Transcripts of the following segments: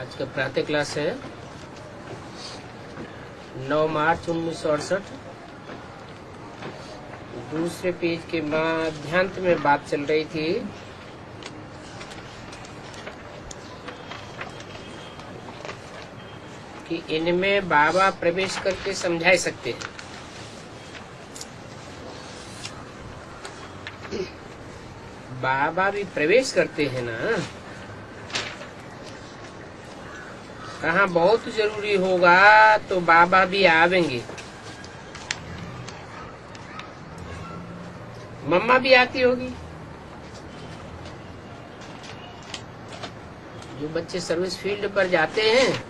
आज का प्रातः क्लास है 9 मार्च 1968। दूसरे पेज के माध्यांत में बात चल रही थी कि इनमें बाबा प्रवेश करके समझा सकते हैं। बाबा भी प्रवेश करते हैं ना, कहाँ बहुत जरूरी होगा तो बाबा भी आवेंगे। मम्मा भी आती होगी। जो बच्चे सर्विस फील्ड पर जाते हैं,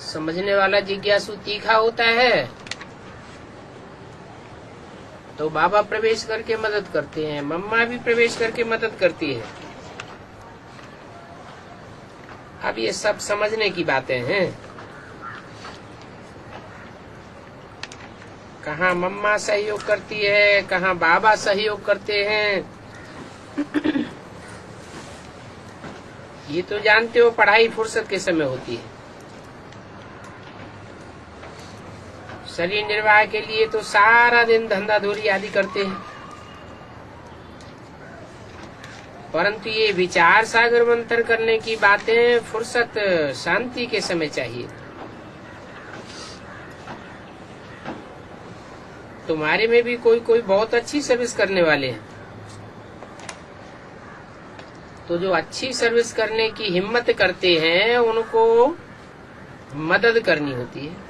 समझने वाला जिज्ञासु तीखा होता है, तो बाबा प्रवेश करके मदद करते हैं, मम्मा भी प्रवेश करके मदद करती है। अब ये सब समझने की बातें हैं। कहाँ मम्मा सहयोग करती है, कहाँ बाबा सहयोग करते हैं। ये तो जानते हो, पढ़ाई फुर्सत के समय होती है। शरीर निर्वाह के लिए तो सारा दिन धंधा धूरी आदि करते हैं, परंतु ये विचार सागर मंथन करने की बातें फुर्सत शांति के समय चाहिए। तुम्हारे में भी कोई कोई बहुत अच्छी सर्विस करने वाले हैं, तो जो अच्छी सर्विस करने की हिम्मत करते हैं उनको मदद करनी होती है।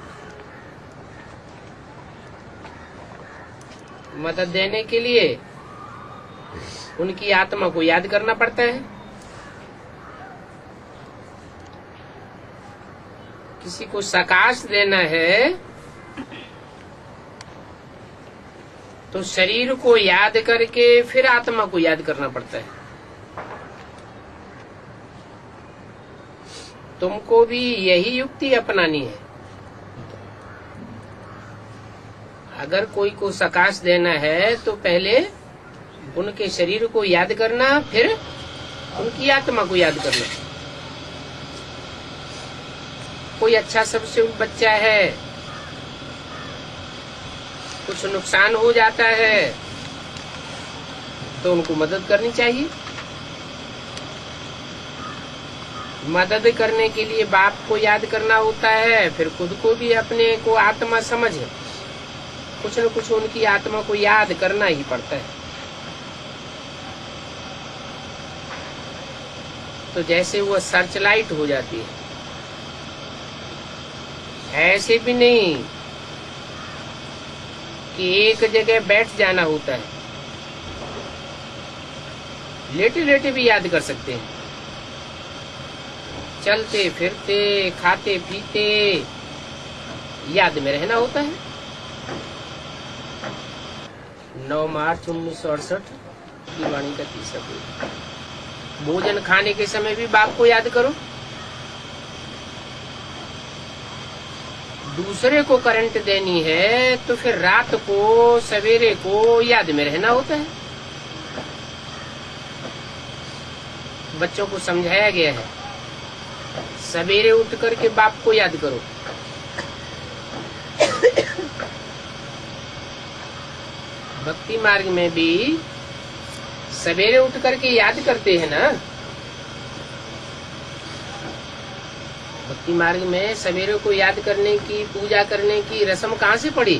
मदद देने के लिए उनकी आत्मा को याद करना पड़ता है। किसी को सकाश देना है तो शरीर को याद करके फिर आत्मा को याद करना पड़ता है। तुमको भी यही युक्ति अपनानी है। अगर कोई को सकाश देना है तो पहले उनके शरीर को याद करना, फिर उनकी आत्मा को याद करना। कोई अच्छा सबसे बच्चा है, कुछ नुकसान हो जाता है तो उनको मदद करनी चाहिए। मदद करने के लिए बाप को याद करना होता है, फिर खुद को भी अपने को आत्मा समझ कुछ न कुछ उनकी आत्मा को याद करना ही पड़ता है। तो जैसे वो सर्च लाइट हो जाती है, ऐसे भी नहीं कि एक जगह बैठ जाना होता है। लेटे लेटे भी याद कर सकते हैं, चलते फिरते खाते पीते याद में रहना होता है। 9 मार्च 1968 की वाणी का तीसरा पेज। भोजन खाने के समय भी बाप को याद करो। दूसरे को करंट देनी है तो फिर रात को सवेरे को याद में रहना होता है। बच्चों को समझाया गया है, सवेरे उठ करके बाप को याद करो। भक्ति मार्ग में भी सवेरे उठ करके याद करते हैं ना। भक्ति मार्ग में सवेरे को याद करने की, पूजा करने की रस्म कहाँ से पड़ी?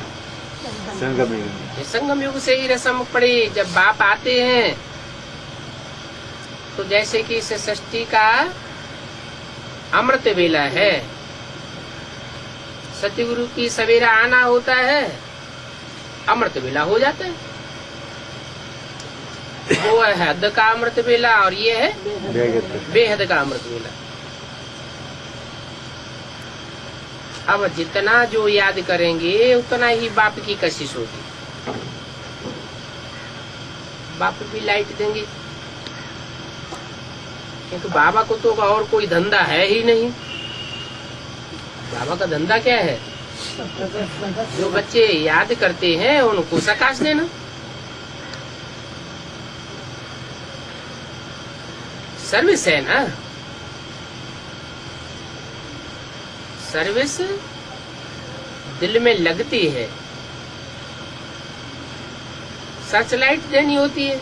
संगम युग से ही रस्म पड़ी। जब बाप आते हैं तो जैसे कि इस षष्ठी का अमृत वेला है, सतगुरु की सवेरा आना होता है, अमृत वेला हो जाता है। वो है हद का अमृत वेला और ये है बेहद का अमृत वेला। अब जितना जो याद करेंगे उतना ही बाप की कशिश होगी। बाप भी लाइट देंगे, क्योंकि बाबा को तो और कोई धंधा है ही नहीं। बाबा का धंधा क्या है? जो बच्चे याद करते हैं उनको सकाश देना। सर्विस है ना। सर्विस दिल में लगती है, सर्च लाइट देनी होती है।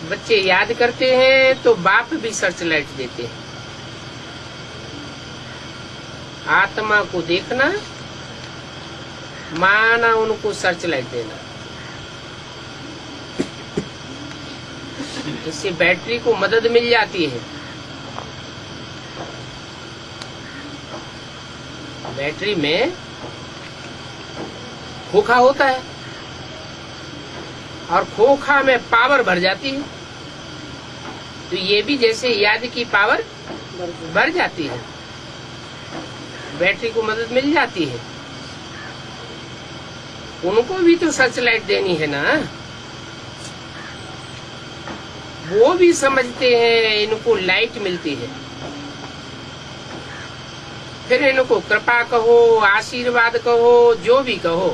बच्चे याद करते हैं तो बाप भी सर्च लाइट देते हैं। आत्मा को देखना माना उनको सर्च लाइट देना। इससे बैटरी को मदद मिल जाती है। बैटरी में खोखा होता है और खोखा में पावर भर जाती है, तो ये भी जैसे याद की पावर बढ़ जाती है, बैटरी को मदद मिल जाती है। उनको भी तो सर्च लाइट देनी है ना, वो भी समझते हैं इनको लाइट मिलती है। फिर इनको कृपा कहो, आशीर्वाद कहो, जो भी कहो,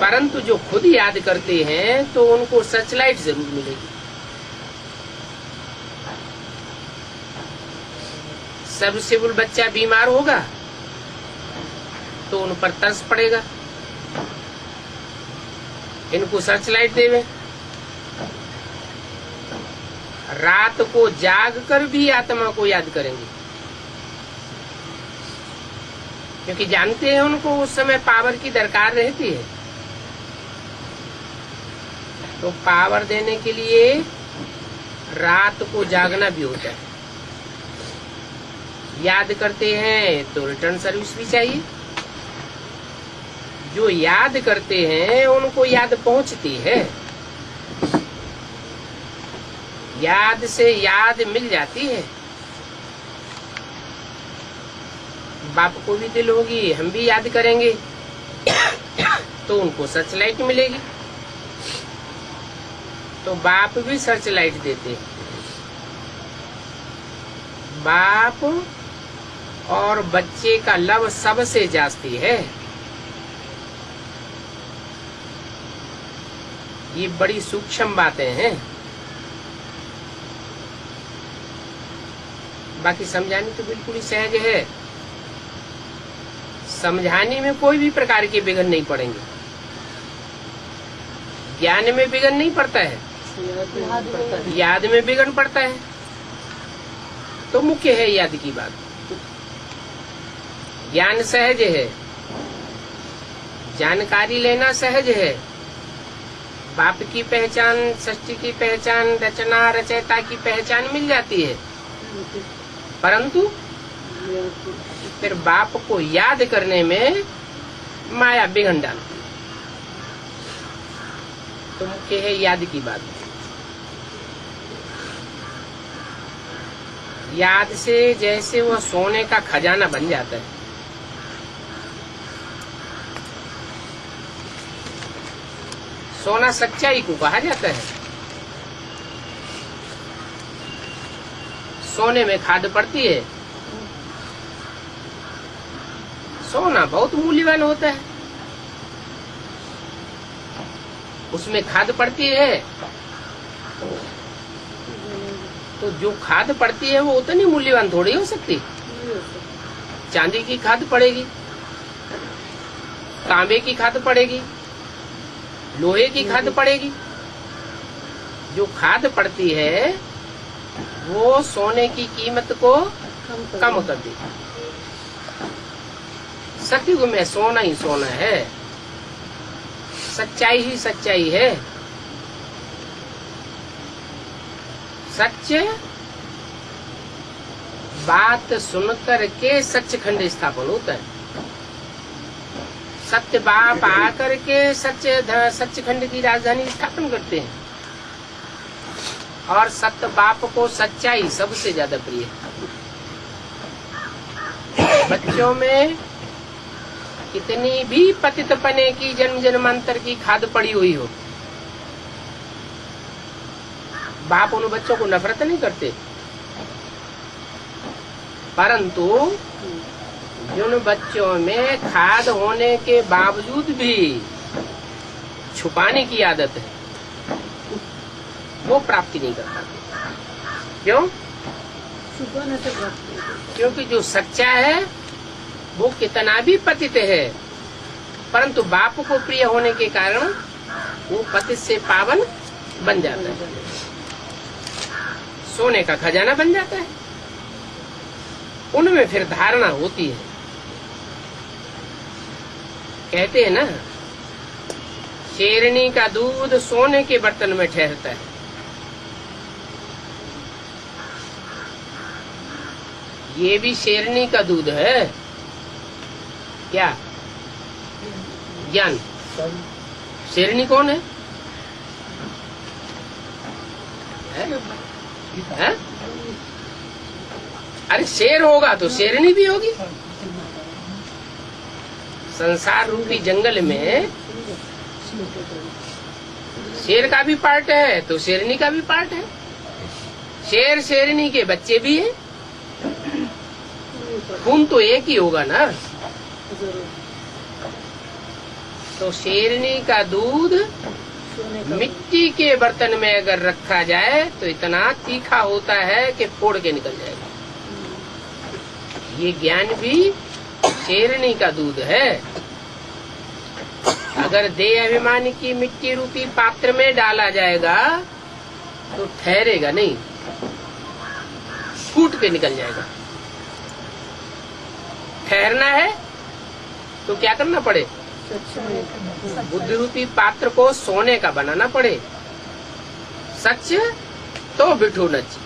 परंतु जो खुद याद करते हैं तो उनको सर्च लाइट जरूर मिलेगी। सर्विसेबल बच्चा बीमार होगा तो उन पर तरस पड़ेगा, इनको सर्च लाइट देवे। रात को जाग कर भी आत्मा को याद करेंगे, क्योंकि जानते हैं उनको उस समय पावर की दरकार रहती है। तो पावर देने के लिए रात को जागना भी होता है। याद करते हैं तो रिटर्न सर्विस भी चाहिए। जो याद करते हैं उनको याद पहुंचती है, याद से याद मिल जाती है। बाप को भी दिल होगी, हम भी याद करेंगे तो उनको सर्च लाइट मिलेगी। तो बाप भी सर्च लाइट देते हैं। बाप और बच्चे का लव सबसे जास्ती है। ये बड़ी सूक्ष्म बातें हैं, बाकी समझानी तो बिल्कुल ही सहज है। समझाने में कोई भी प्रकार के विघ्न नहीं पड़ेंगे। ज्ञान में विघ्न नहीं पड़ता है, याद में विघ्न पड़ता है। तो मुख्य है याद की बात। ज्ञान सहज है, जानकारी लेना सहज है। बाप की पहचान, सृष्टि की पहचान, रचना रचयिता की पहचान मिल जाती है, परंतु फिर बाप को याद करने में माया विघ्न डालती है। तो मुख्य है याद की बात। याद से जैसे वह सोने का खजाना बन जाता है। सोना सच्चाई को कहा जाता है। सोने में खाद पड़ती है। सोना बहुत मूल्यवान होता है, उसमें खाद पड़ती है। तो जो खाद पड़ती है वो उतनी मूल्यवान थोड़ी हो सकती। चांदी की खाद पड़ेगी, तांबे की खाद पड़ेगी, लोहे की खाद पड़ेगी। जो खाद पड़ती है वो सोने की कीमत को कम कर देगी। सतयुग में सोना ही सोना है, सच्चाई ही सच्चाई है। सच्चे बात सुनकर के सचखंड स्थापन होता है। सत्य बाप आकर के सचखंड की राजधानी स्थापन करते हैं। और सत्य बाप को सच्चाई सबसे ज्यादा प्रिय है। बच्चों में कितनी भी पतित पने की जन्म जन्मांतर की खाद पड़ी हुई हो, बाप उन बच्चों को नफरत नहीं करते, परंतु जिन बच्चों में खाद होने के बावजूद भी छुपाने की आदत है वो प्राप्ति नहीं कर पाते। क्यों? छुपाने से प्राप्त नहीं होता। क्योंकि जो सच्चा है वो कितना भी पतित है, परंतु बाप को प्रिय होने के कारण वो पतित से पावन बन जाता है, सोने का खजाना बन जाता है। उनमें फिर धारणा होती है। कहते हैं ना, शेरनी का दूध सोने के बर्तन में ठहरता है। ये भी शेरनी का दूध है क्या? ज्ञान। शेरनी कौन है? है? अरे शेर होगा तो शेरनी भी होगी। संसार रूपी जंगल में शेर का भी पार्ट है तो शेरनी का भी पार्ट है। शेर शेरनी के बच्चे भी हैं। खून तो एक ही होगा ना। तो शेरनी का दूध मिट्टी के बर्तन में अगर रखा जाए तो इतना तीखा होता है कि फोड़ के निकल जाएगा। ये ज्ञान भी शेरनी का दूध है। अगर देह अभिमानी की मिट्टी रूपी पात्र में डाला जाएगा तो ठहरेगा नहीं, फूट के निकल जाएगा। ठहरना है तो क्या करना पड़े? बुद्धि रूपी पात्र को सोने का बनाना पड़े। सच तो बिठो नच।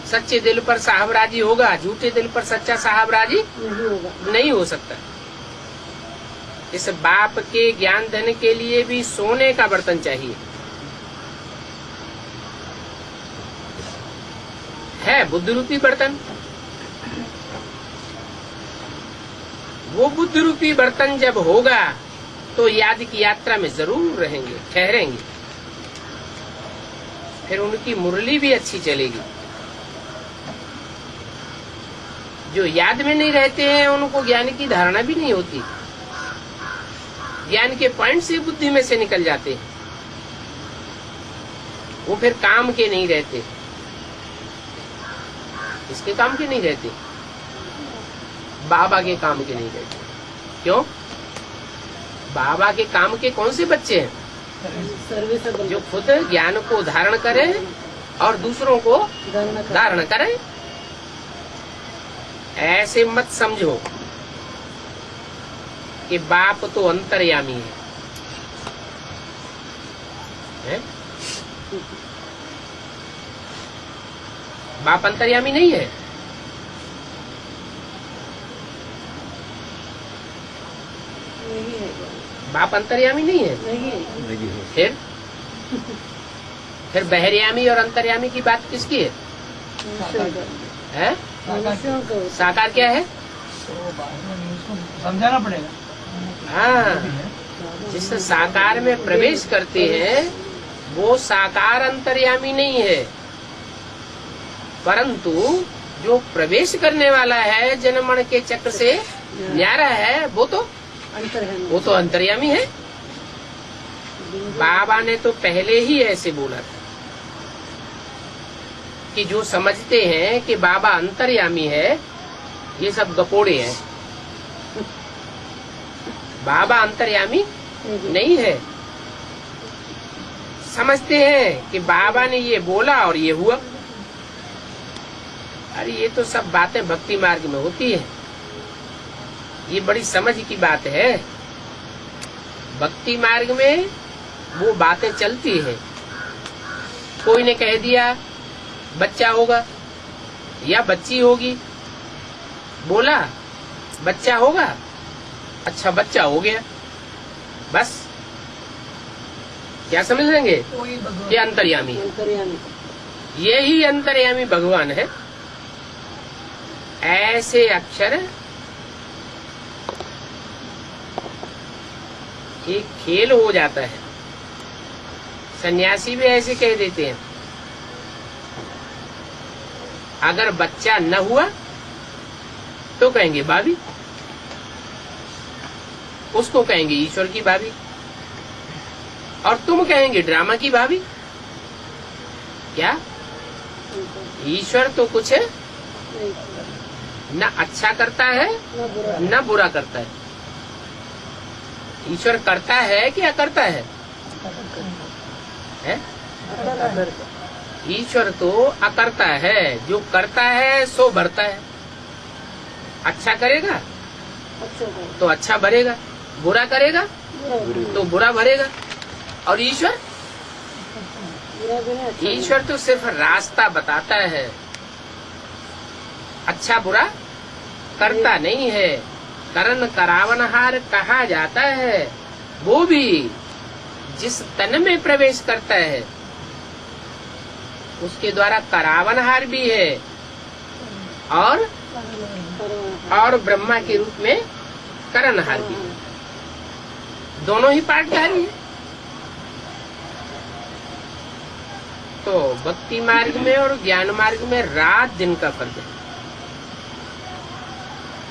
सच्चे दिल पर साहबराजी होगा, झूठे दिल पर सच्चा साहबराजी नहीं हो सकता। इस बाप के ज्ञान धन के लिए भी सोने का बर्तन चाहिए। है बुद्धि रूपी बर्तन। वो बुद्धि रूपी बर्तन जब होगा तो याद की यात्रा में जरूर रहेंगे, ठहरेंगे। फिर उनकी मुरली भी अच्छी चलेगी। जो याद में नहीं रहते हैं उनको ज्ञान की धारणा भी नहीं होती। ज्ञान के पॉइंट से बुद्धि में से निकल जाते हैं। वो फिर काम के नहीं रहते। इसके काम के नहीं रहते, बाबा के काम के नहीं रहते। क्यों? बाबा के काम के कौन से बच्चे हैं? जो खुद ज्ञान को धारण करें और दूसरों को धारण करें। ऐसे मत समझो कि बाप तो अंतर्यामी है? बाप अंतर्यामी नहीं है। बाप अंतर्यामी नहीं है। फिर बहरयामी और अंतर्यामी की बात किसकी है? हैं? साकार क्या है? समझाना पड़ेगा। हाँ, जिस साकार में प्रवेश करते हैं वो साकार अंतर्यामी नहीं है, परंतु जो प्रवेश करने वाला है जनमण के चक्र से न्यारा है वो तो अंतर्यामी है। बाबा ने तो पहले ही ऐसे बोला था कि जो समझते हैं कि बाबा अंतर्यामी है ये सब गपोड़े हैं। बाबा अंतर्यामी नहीं है। समझते हैं कि बाबा ने ये बोला और ये हुआ। अरे ये तो सब बातें भक्ति मार्ग में होती है। ये बड़ी समझ की बात है। भक्ति मार्ग में वो बातें चलती है। कोई ने कह दिया बच्चा होगा या बच्ची होगी, बोला बच्चा होगा, अच्छा बच्चा हो गया, बस। क्या समझ लेंगे? ये अंतर्यामी है। यही अंतर्यामी भगवान है। ऐसे अक्षर एक खेल हो जाता है। सन्यासी भी ऐसे कह देते हैं। अगर बच्चा न हुआ तो कहेंगे भाभी, उसको कहेंगे ईश्वर की भाभी, और तुम कहेंगे ड्रामा की भाभी। क्या ईश्वर तो कुछ न अच्छा करता है न बुरा करता है। ईश्वर करता है कि अकर्ता है? ईश्वर तो अकर्ता है। जो करता है सो भरता है। अच्छा करेगा तो अच्छा भरेगा, बुरा करेगा तो बुरा भरेगा। और ईश्वर तो सिर्फ रास्ता बताता है, अच्छा बुरा करता नहीं है। करण करावनहार कहा जाता है वो भी जिस तन में प्रवेश करता है उसके द्वारा करावनहार भी है और ब्रह्मा के रूप में करणहार भी है। दोनों ही पाठधारी है। तो भक्ति मार्ग में और ज्ञान मार्ग में रात दिन का फर्क है।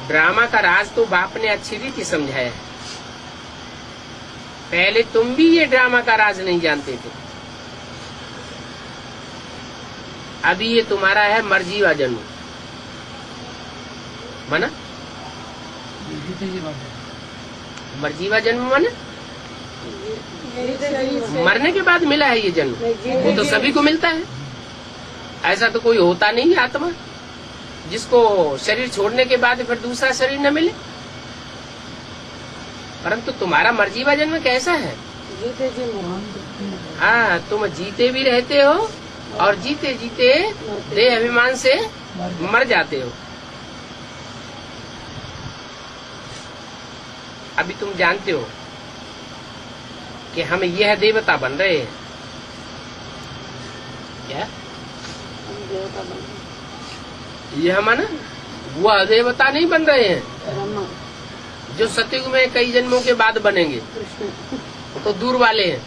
ड्रामा का राज तो बाप ने अच्छी रीति समझाया। पहले तुम भी ये ड्रामा का राज नहीं जानते थे। अभी ये तुम्हारा है मर्जीवा जन्म, माना मर्जीवा जन्म माना मरने के बाद मिला है ये जन्म। वो तो सभी को मिलता है। ऐसा तो कोई होता नहीं है आत्मा जिसको शरीर छोड़ने के बाद फिर दूसरा शरीर न मिले। परंतु तुम्हारा मर्जीवा जन्म कैसा है? हाँ, तुम जीते भी रहते हो और जीते जीते देह अभिमान से मर जाते हो। अभी तुम जानते हो कि हम यह देवता बन रहे हैं। क्या यह माना वह देवता नहीं बन रहे हैं जो सतयुग में कई जन्मों के बाद बनेंगे, तो दूर वाले हैं।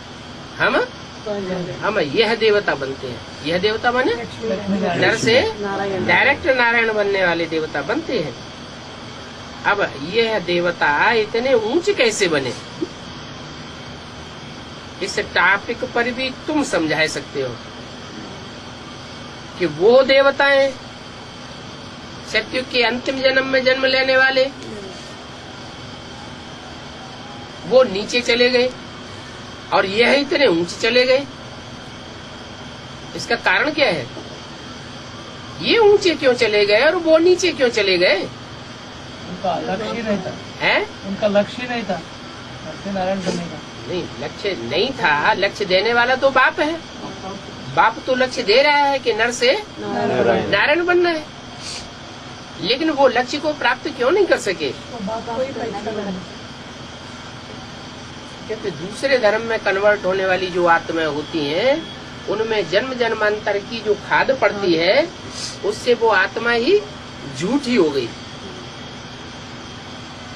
हम यह देवता बनते हैं। यह देवता बने नर से डायरेक्ट नारायण बनने वाले देवता बनते हैं। अब यह देवता इतने ऊंचे कैसे बने, इस टॉपिक पर भी तुम समझा सकते हो कि वो देवताएं सतयुग के अंतिम जन्म में जन्म लेने वाले वो नीचे चले गए और यह इतने ऊंचे चले गए। इसका कारण क्या है? ये ऊंचे क्यों चले गए और वो नीचे क्यों चले गए? उनका लक्ष्य ही नहीं था। है उनका लक्ष्य नहीं था नारायण बनने का। नहीं, लक्ष्य नहीं था। लक्ष्य देने वाला तो बाप है। बाप तो लक्ष्य दे रहा है कि नर से नारायण बनना है, लेकिन वो लक्ष्य को प्राप्त क्यों नहीं कर सके? क्योंकि दूसरे धर्म में कन्वर्ट होने वाली जो आत्माएं होती हैं उनमें जन्म जन्मांतर की जो खाद पड़ती है उससे वो आत्मा ही झूठी हो गई।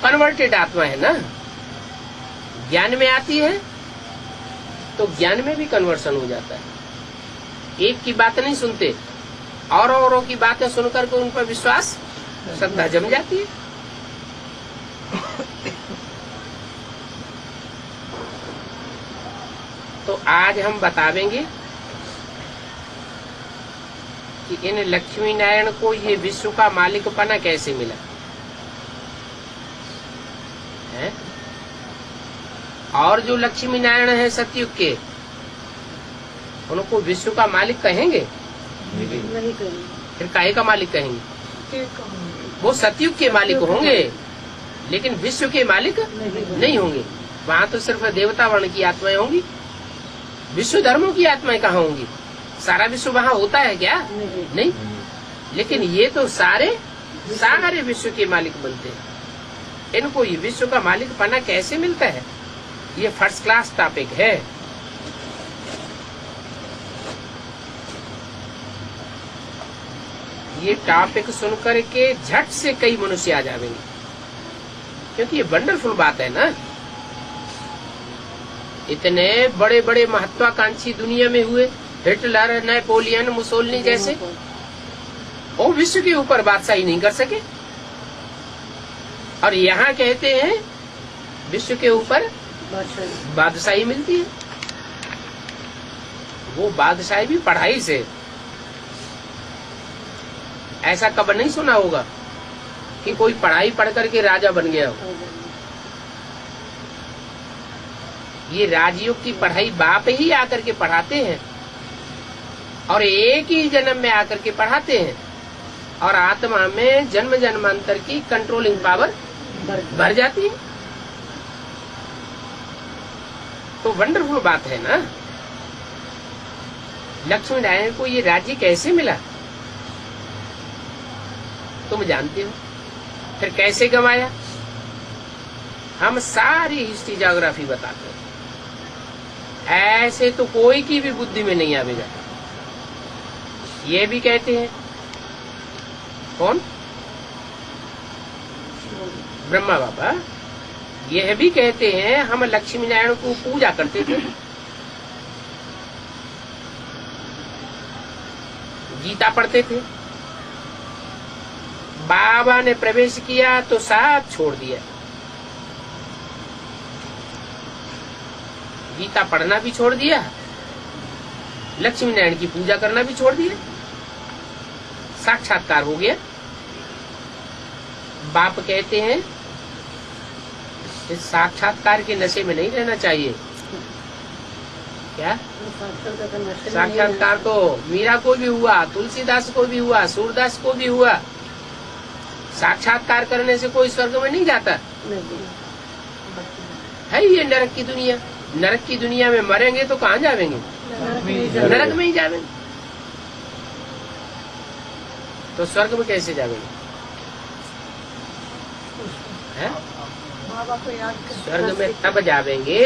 कन्वर्टेड आत्मा है ना, ज्ञान में आती है तो ज्ञान में भी कन्वर्सन हो जाता है। एक की बात नहीं सुनते, औरों की बातें सुनकर के उन पर विश्वास श्रद्धा जम जाती है। तो आज हम बतावेंगे कि इन लक्ष्मी नारायण को ये विश्व का मालिकपना कैसे मिला है। और जो लक्ष्मी नारायण है सतयुग के, उनको विश्व का मालिक कहेंगे? नहीं करेंगे। फिर काहे का मालिक कहेंगे? वो सतयुग के मालिक होंगे लेकिन विश्व के मालिक नहीं होंगे। वहाँ तो सिर्फ देवता वर्ण की आत्माएं होंगी। विश्व धर्मों की आत्माएं कहाँ होंगी? सारा विश्व वहाँ होता है क्या? नहीं। लेकिन ये तो सारे विश्व के मालिक बनते हैं। इनको ये विश्व का मालिक पना कैसे मिलता है? ये फर्स्ट क्लास टॉपिक है। ये टॉपिक सुनकर के झट से कई मनुष्य आ जाएंगे, क्योंकि ये वंडरफुल बात है ना। इतने बड़े बड़े महत्वाकांक्षी दुनिया में हुए, हिटलर, नेपोलियन, मुसोलिनी जैसे, वो विश्व के ऊपर बादशाही नहीं कर सके। और यहाँ कहते हैं विश्व के ऊपर बादशाही मिलती है। वो बादशाही भी पढ़ाई से, ऐसा कब नहीं सुना होगा कि कोई पढ़ाई पढ़ करके राजा बन गया हो। ये राजयोग की पढ़ाई बाप ही आकर के पढ़ाते हैं और एक ही जन्म में आकर के पढ़ाते हैं और आत्मा में जन्म जन्मांतर की कंट्रोलिंग पावर भर जाती है। तो वंडरफुल बात है ना। लक्ष्मी नारायण को ये राज्य कैसे मिला तुम जानते हो। फिर कैसे गंवाया, हम सारी हिस्ट्री ज्योग्राफी बताते हैं। ऐसे तो कोई की भी बुद्धि में नहीं आवेगा। ये भी कहते हैं, कौन, ब्रह्मा बाबा, यह भी कहते हैं हम लक्ष्मी नारायण को पूजा करते थे। गीता पढ़ते थे। बाबा ने प्रवेश किया तो सब छोड़ दिया। गीता पढ़ना भी छोड़ दिया, लक्ष्मी नारायण की पूजा करना भी छोड़ दिया। साक्षात्कार हो गया। बाप कहते हैं इस साक्षात्कार के नशे में नहीं रहना चाहिए। क्या साक्षात्कार तो मीरा को भी हुआ, तुलसीदास को भी हुआ, सूरदास को भी हुआ। साक्षात्कार करने से कोई स्वर्ग में नहीं जाता है। ये नरक की दुनिया, नरक की दुनिया में मरेंगे तो कहाँ जावेंगे, नरक में ही जावेंगे। तो स्वर्ग में कैसे जावेंगे, है? स्वर्ग में तब जावेंगे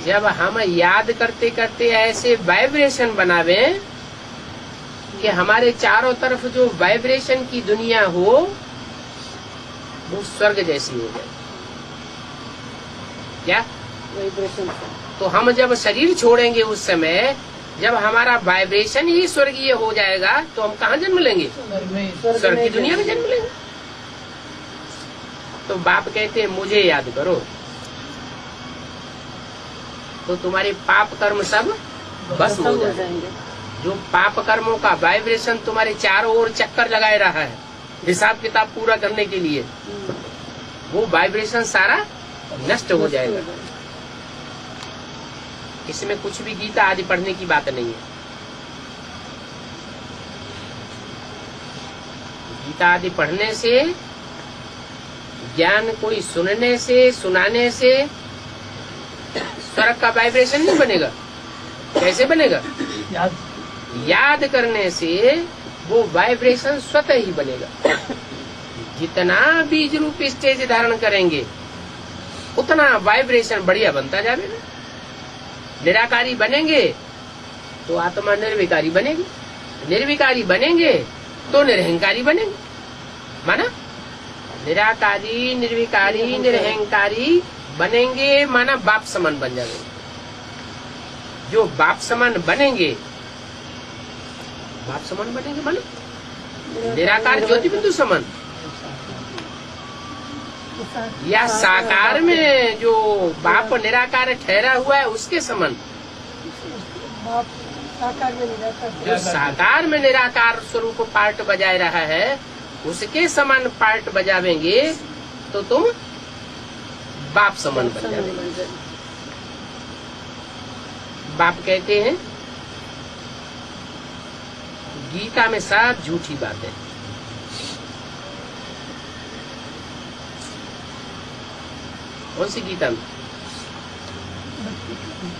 जब हम याद करते करते ऐसे वाइब्रेशन बनावे कि हमारे चारों तरफ जो वाइब्रेशन की दुनिया हो वो स्वर्ग जैसी हो जाए। क्या वाइब्रेशन? तो हम जब शरीर छोड़ेंगे उस समय जब हमारा वाइब्रेशन ही स्वर्गीय हो जाएगा तो हम कहाँ जन्म लेंगे, स्वर्ग की दुनिया में जन्म लेंगे। तो बाप कहते हैं मुझे याद करो तो तुम्हारे पाप कर्म सब बस हो जाएंगे। जो पाप कर्मों का वाइब्रेशन तुम्हारे चारों ओर चक्कर लगाए रहा है हिसाब किताब पूरा करने के लिए, वो वाइब्रेशन सारा नष्ट हो जाएगा। इसमें कुछ भी गीता आदि पढ़ने की बात नहीं है। गीता आदि पढ़ने से, ज्ञान कोई सुनने से, सुनाने से स्वर्ग का वाइब्रेशन नहीं बनेगा। कैसे बनेगा? याद करने से वो वाइब्रेशन स्वतः ही बनेगा। जितना बीज रूप स्टेज धारण करेंगे उतना वाइब्रेशन बढ़िया बनता जाएगा। निराकारी बनेंगे तो आत्मा निर्विकारी बनेगी, निर्विकारी बनेंगे तो निरहंकारी बनेंगे। माना निराकारी, निर्विकारी, निरहंकारी बनेंगे माना बाप समान बन जाएंगे। जो बाप समान बनेंगे, बाप समान बनेंगे माना निराकार ज्योति बिंदु समान, या साकार में जो बाप निराकार ठहरा हुआ है उसके समान। जो साकार में निराकार स्वरूप पार्ट बजाय रहा है उसके समान पार्ट बजावेंगे तो तुम बाप समान बन जाओगे। बाप कहते हैं गीता में सब झूठी बातें। कौन सी गीता में?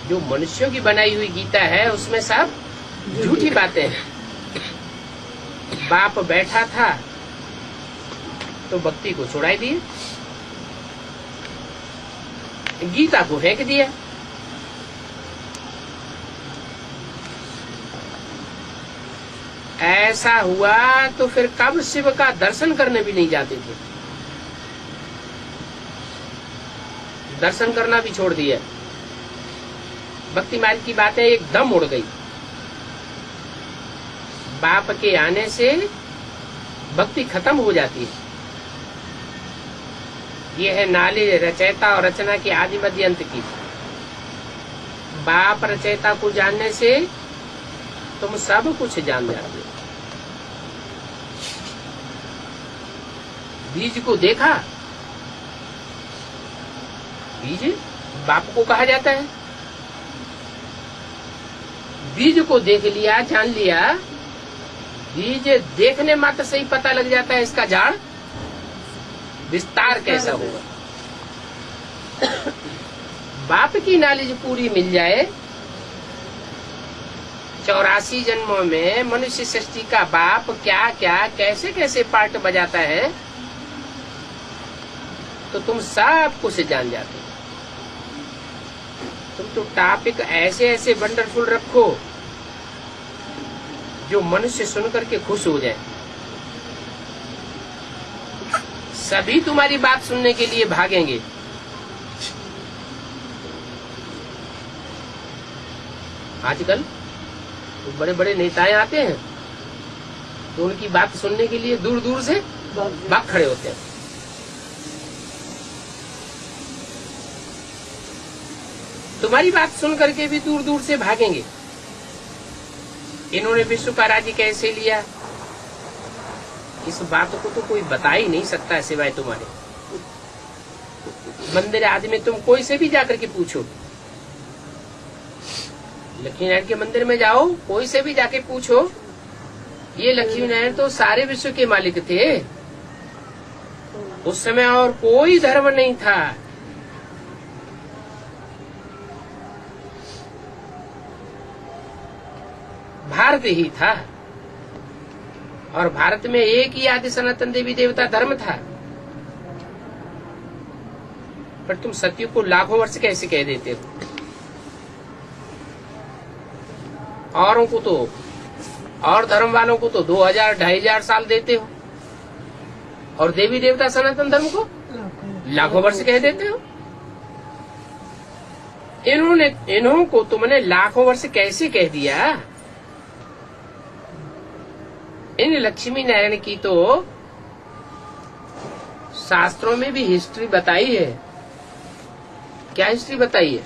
जो मनुष्यों की बनाई हुई गीता है उसमें सब झूठी बातें हैं। बाप बैठा था तो भक्ति को छुड़ाई दिए, गीता को फेंक दिया। ऐसा हुआ तो फिर कब शिव का दर्शन करने भी नहीं जाते थे। दर्शन करना भी छोड़ दिया। भक्ति मार्ग की बातें एकदम उड़ गई। बाप के आने से भक्ति खत्म हो जाती है। ये है नाली रचयिता और रचना की आदि मध्य अंत की। बाप रचयिता को जानने से तुम सब कुछ जान जाते हो। बीज को देखा, बीज बाप को कहा जाता है। बीज को देख लिया, जान लिया, बीज देखने मात्र से ही पता लग जाता है इसका झाड़ विस्तार कैसा होगा। बाप की नॉलेज पूरी मिल जाए, 84 जन्मों में मनुष्य सृष्टि का बाप क्या क्या कैसे कैसे पार्ट बजाता है, तो तुम सब कुछ जान जाते हो। तुम तो टॉपिक ऐसे ऐसे वंडरफुल रखो जो मनुष्य सुनकर के खुश हो जाए। सभी तुम्हारी बात सुनने के लिए भागेंगे। आजकल तो बड़े बड़े नेताएं आते हैं तो उनकी बात सुनने के लिए दूर दूर से भाग खड़े होते हैं। तुम्हारी बात सुन करके भी दूर दूर से भागेंगे। इन्होंने विश्व का राज्य कैसे लिया, इस बात को तो कोई बता ही नहीं सकता है सिवाय तुम्हारे। मंदिर आदमी तुम कोई से भी जाकर के पूछो, लक्ष्मी नारायण के मंदिर में जाओ, कोई से भी जाके पूछो, ये लक्ष्मी नारायण तो सारे विश्व के मालिक थे। उस समय और कोई धर्म नहीं था। भारत ही था और भारत में एक ही आदि सनातन देवी देवता धर्म था। पर तुम सत्य को लाखों वर्ष कैसे कह देते हो? औरों को तो, और धर्म वालों को तो 2000 2500 साल देते हो और देवी देवता सनातन धर्म को लाखों वर्ष कह देते हो। इन्हों को तुमने लाखों वर्ष कैसे कह दिया? इन लक्ष्मी नारायण की तो शास्त्रों में भी हिस्ट्री बताई है। क्या हिस्ट्री बताई है?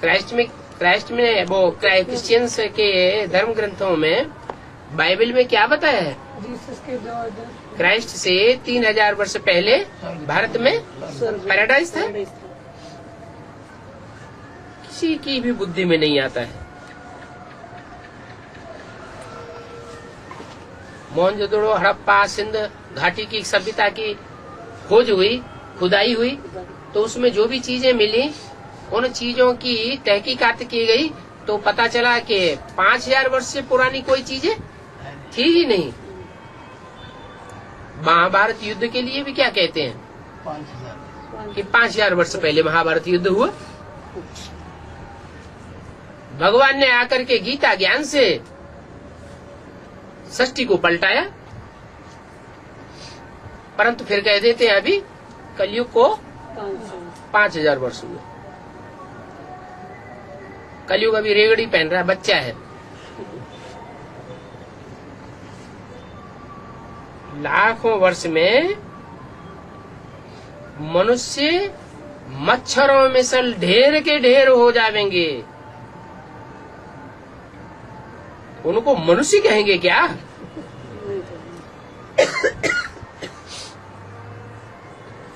क्राइस्ट में वो क्रिश्चियंस के धर्म ग्रंथों में, बाइबल में क्या बताया है? क्राइस्ट से 3000 वर्ष पहले भारत में पैराडाइज था। किसी की भी बुद्धि में नहीं आता है। मोहनजोदड़ो, हड़प्पा, सिंध घाटी की सभ्यता की खोज हुई, खुदाई हुई, तो उसमें जो भी चीजें मिली, उन चीजों की तहकीकात की गई तो पता चला कि 5000 वर्ष से पुरानी कोई चीजें थी ही नहीं। महाभारत युद्ध के लिए भी क्या कहते हैं 5000 कि 5000 वर्ष पहले महाभारत युद्ध हुआ। भगवान ने आकर के गीता ज्ञान से सृष्टि को पलटाया, परंतु फिर कह देते हैं अभी कलयुग को 5000 वर्ष हुए। कलयुग अभी रेगड़ी पहन रहा है, बच्चा है। लाखों वर्ष में मनुष्य मच्छरों में से ढेर के ढेर हो जाएंगे। उनको मनुष्य कहेंगे क्या?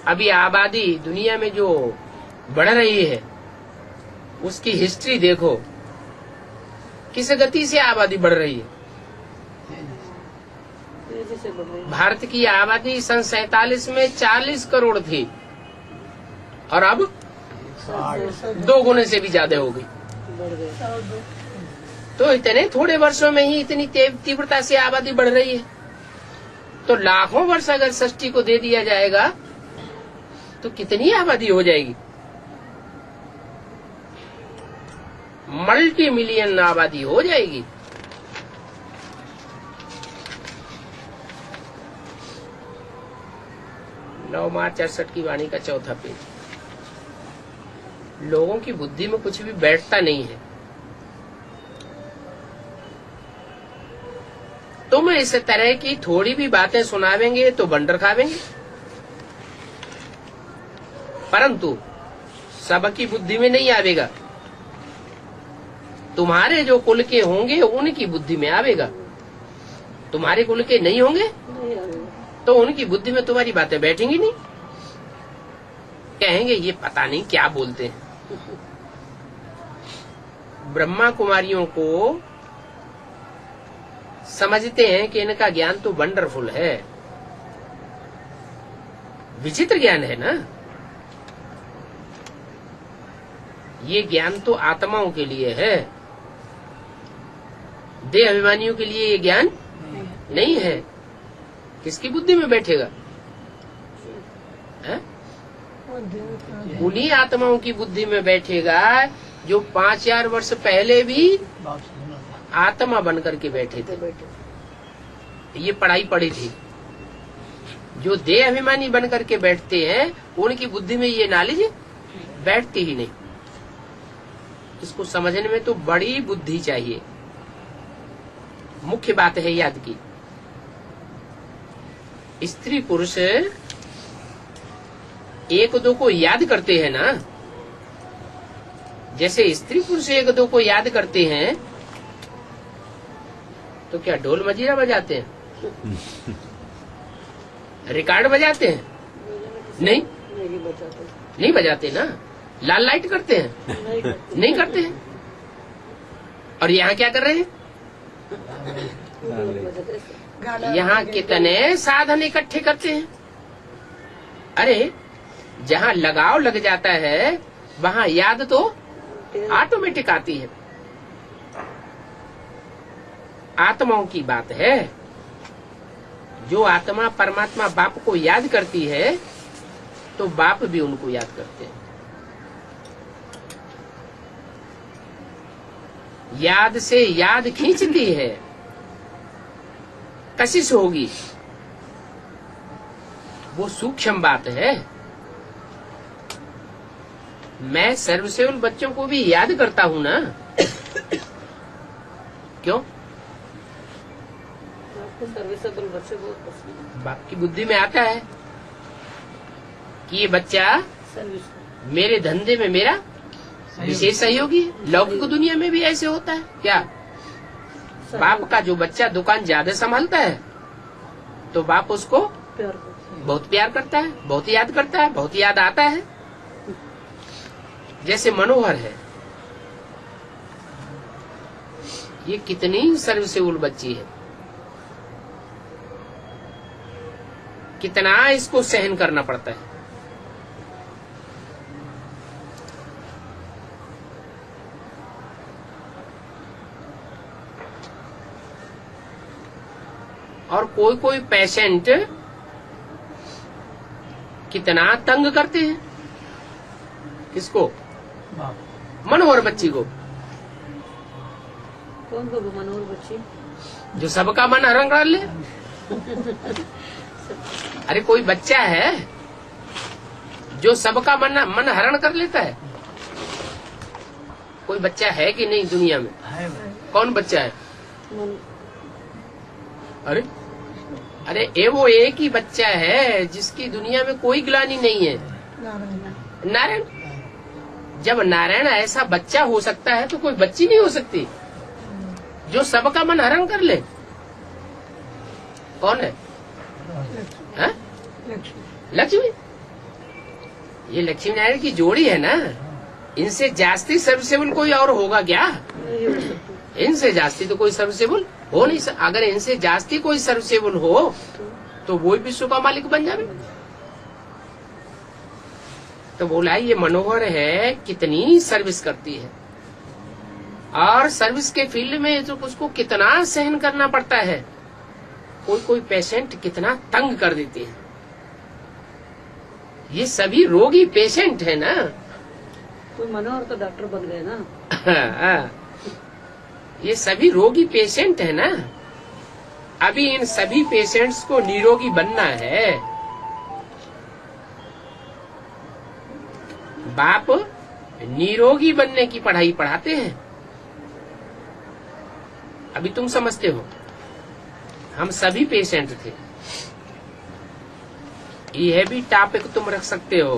अभी आबादी दुनिया में जो बढ़ रही है उसकी हिस्ट्री देखो, किस गति से आबादी बढ़ रही है। भारत की आबादी सन 47 में 40 करोड़ थी और अब 2 गुने से भी ज्यादा हो गई। तो इतने थोड़े वर्षों में ही इतनी तीव्रता से आबादी बढ़ रही है। तो लाखों वर्ष अगर सृष्टि को दे दिया जाएगा तो कितनी आबादी हो जाएगी? मल्टी मिलियन आबादी हो जाएगी। नौ मार्च 68 की वाणी का 4था पेज। लोगों की बुद्धि में कुछ भी बैठता नहीं है। तुम इस तरह की थोड़ी भी बातें सुनावेंगे तो बंडर खावेंगे, परंतु सबकी बुद्धि में नहीं आवेगा। तुम्हारे जो कुल के होंगे उनकी बुद्धि में आवेगा। तुम्हारे कुल के नहीं होंगे नहीं आएगा। तो उनकी बुद्धि में तुम्हारी बातें बैठेंगी नहीं। कहेंगे ये पता नहीं क्या बोलते हैं। ब्रह्मा कुमारियों को समझते हैं कि इनका ज्ञान तो वंडरफुल है, विचित्र ज्ञान है ना। ये ज्ञान तो आत्माओं के लिए है, देह अभिमानियों के लिए ये ज्ञान नहीं है। किसकी बुद्धि में बैठेगा? है? उन्हीं आत्माओं की बुद्धि में बैठेगा जो 5000 वर्ष पहले भी बाप से सुना था। आत्मा बन करके बैठे थे। ये पढ़ाई पढ़ी थी। जो देह अभिमानी बन करके बैठते हैं उनकी बुद्धि में ये नॉलेज बैठती ही नहीं। इसको समझने में तो बड़ी बुद्धि चाहिए। मुख्य बात है याद की, स्त्री पुरुष एक दो को याद करते हैं ना, जैसे स्त्री पुरुष एक दो को याद करते हैं तो क्या ढोल मजीरा बजाते हैं? रिकॉर्ड बजाते हैं? नहीं, नहीं बचाते, नहीं बजाते ना। लाल लाइट करते हैं? नहीं करते, नहीं करते हैं। और यहाँ क्या कर रहे हैं? नहीं बचाते। यहाँ कितने साधन इकट्ठे करते हैं। अरे जहाँ लगाव लग जाता है वहाँ याद तो ऑटोमेटिक आती है। आत्माओं की बात है। जो आत्मा परमात्मा बाप को याद करती है तो बाप भी उनको याद करते हैं। याद से याद खींचती है, कशिश होगी, वो सूक्ष्म बात है। मैं सर्वसेवल बच्चों को भी याद करता हूँ ना। क्यों? आपको सर्विसेबल बच्चे बहुत पसंद है। बाप की बुद्धि में आता है कि ये बच्चा सर्विस मेरे धंधे में मेरा विशेष सहयोगी है। लौकिक दुनिया में भी ऐसे होता है क्या? बाप का जो बच्चा दुकान ज्यादा संभालता है तो बाप उसको प्यार करते हैं। बहुत प्यार करता है, बहुत याद करता है, बहुत याद आता है। जैसे मनोहर है, ये कितनी सर्विसेबल बच्ची है, कितना इसको सहन करना पड़ता है। और कोई कोई पेशेंट कितना तंग करते हैं। किसको? बाप। मनोहर बच्ची को। कौन को मनोहर बच्ची? जो सबका मन हरण कर ले। अरे कोई बच्चा है जो सबका मन हरण कर लेता है। कोई बच्चा है कि नहीं दुनिया में? है भाई। कौन बच्चा है? मन अरे अरे वो एक ही बच्चा है जिसकी दुनिया में कोई ग्लानि नहीं है, नारायण। जब नारायण ऐसा बच्चा हो सकता है तो कोई बच्ची नहीं हो सकती जो सबका मन हरण कर ले। कौन है? हाँ? लक्ष्मी। ये लक्ष्मी नारायण की जोड़ी है ना। इनसे जास्ती सर्विसेबल कोई और होगा क्या? नहीं हो सकती। इनसे जास्ती तो कोई सर्विसेबल हो नहीं सकता। अगर इनसे जास्ती कोई सर्विसेबल हो तो वो विश्व का मालिक बन जाए। तो बोला ये मनोहर है, कितनी सर्विस करती है और सर्विस के फील्ड में तो उसको कितना सहन करना पड़ता है। कोई कोई पेशेंट कितना तंग कर देते हैं। ये सभी रोगी पेशेंट है ना। कोई मनोहर तो डॉक्टर बन गए ना। ये सभी रोगी पेशेंट है ना। अभी इन सभी पेशेंट्स को निरोगी बनना है। बाप निरोगी बनने की पढ़ाई पढ़ाते हैं। अभी तुम समझते हो, हम सभी पेशेंट थे। यह भी टॉपिक तुम रख सकते हो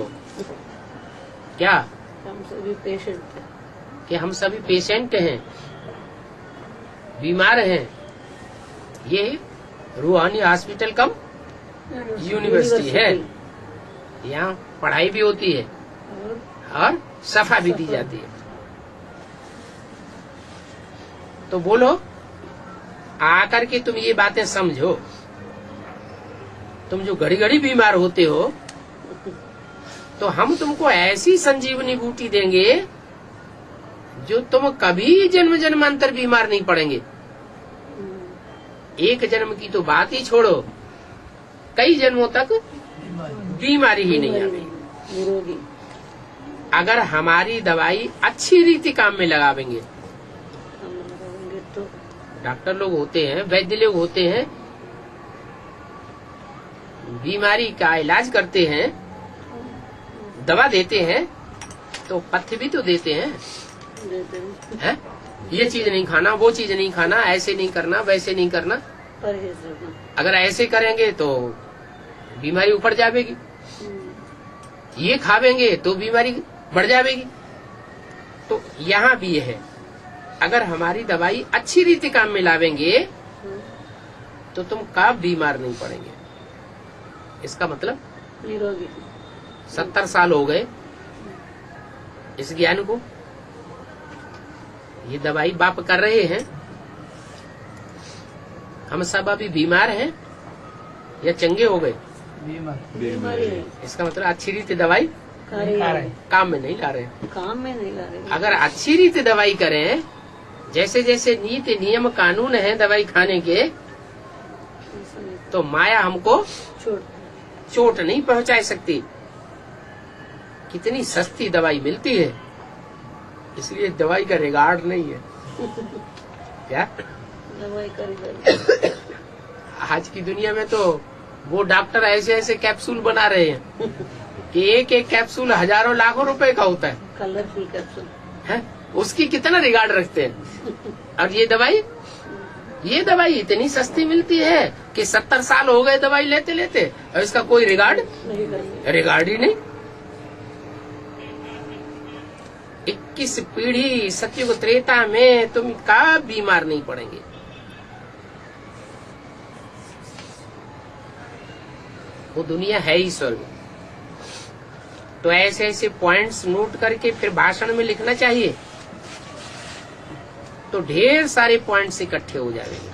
क्या हम सभी पेशेंट थे। कि हम सभी पेशेंट हैं, बीमार हैं। ये रूहानी हॉस्पिटल कम यूनिवर्सिटी है। यहाँ पढ़ाई भी होती है और सफा भी दी जाती है। तो बोलो, आकर के तुम ये बातें समझो। तुम जो घड़ी घड़ी बीमार होते हो, तो हम तुमको ऐसी संजीवनी बूटी देंगे जो तुम कभी जन्म जन्मांतर बीमार नहीं पड़ेंगे। एक जन्म की तो बात ही छोड़ो, कई जन्मों तक बीमारी ही नहीं आएगी निरोगी। अगर हमारी दवाई अच्छी रीति काम में लगावेंगे। हम लगाएंगे तो डॉक्टर लोग होते हैं, वैद्य लोग होते हैं, बीमारी का इलाज करते हैं, दवा देते हैं, तो पथ्य भी तो देते हैं, देते हैं। हैं? ये चीज नहीं खाना, वो चीज नहीं खाना, ऐसे नहीं करना, वैसे नहीं करना। परहेज रखना। अगर ऐसे करेंगे तो बीमारी ऊपर जाएगी, ये खावेंगे तो बीमारी बढ़ जाएगी। तो यहाँ भी ये है, अगर हमारी दवाई अच्छी रीति काम में लावेंगे तो तुम कब बीमार नहीं पड़ेंगे। इसका मतलब निरोगी। 70 साल हो गए इस ज्ञान को, ये दवाई बाप कर रहे हैं, हम सब अभी बीमार हैं या चंगे हो गए। बीमारी है। इसका मतलब अच्छी रीति दवाई कार्य काम में नहीं ला रहे। काम में नहीं ला रहे। अगर अच्छी रीति दवाई करें, जैसे जैसे नीति नियम कानून है दवाई खाने के, ऐसा नहीं। तो माया हमको छोड़ चोट नहीं पहुंचा सकती। कितनी सस्ती दवाई मिलती है, इसलिए दवाई का रिगार्ड नहीं है। क्या दवाई करी। आज की दुनिया में तो वो डॉक्टर ऐसे ऐसे कैप्सूल बना रहे हैं कि एक एक कैप्सूल हजारों लाखों रुपए का होता है, कलरफुल कैप्सूल है? उसकी कितना रिगार्ड रखते हैं। और ये दवाई इतनी सस्ती मिलती है कि 70 साल हो गए दवाई लेते लेते, और इसका कोई रिगार्ड नहीं करनी। ही नहीं। 21 पीढ़ी सतयुग त्रेता में तुम कब बीमार नहीं पड़ेंगे। वो दुनिया है ही स्वर्ग। तो ऐसे ऐसे पॉइंट्स नोट करके फिर भाषण में लिखना चाहिए, तो ढेर सारे पॉइंट्स इकट्ठे हो जाएंगे।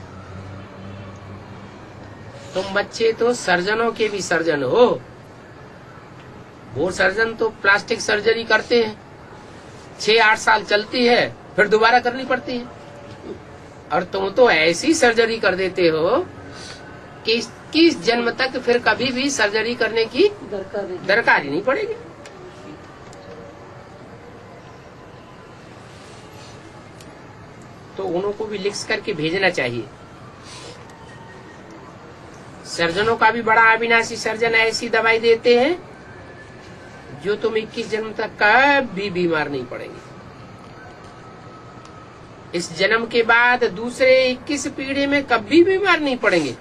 तुम बच्चे तो सर्जनों के भी सर्जन हो। वो सर्जन तो प्लास्टिक सर्जरी करते हैं, 6-8 साल चलती है, फिर दोबारा करनी पड़ती है। और तुम तो ऐसी सर्जरी कर देते हो कि 21 जन्म तक फिर कभी भी सर्जरी करने की दरकार ही नहीं पड़ेगी। तो उनको भी लिख करके भेजना चाहिए। सर्जनों का भी बड़ा अविनाशी सर्जन ऐसी दवाई देते हैं जो तुम 21 जन्म तक कभी बीमार नहीं पड़ेंगे। इस जन्म के बाद दूसरे 21 पीढ़ी में कभी बीमार नहीं पड़ेंगे।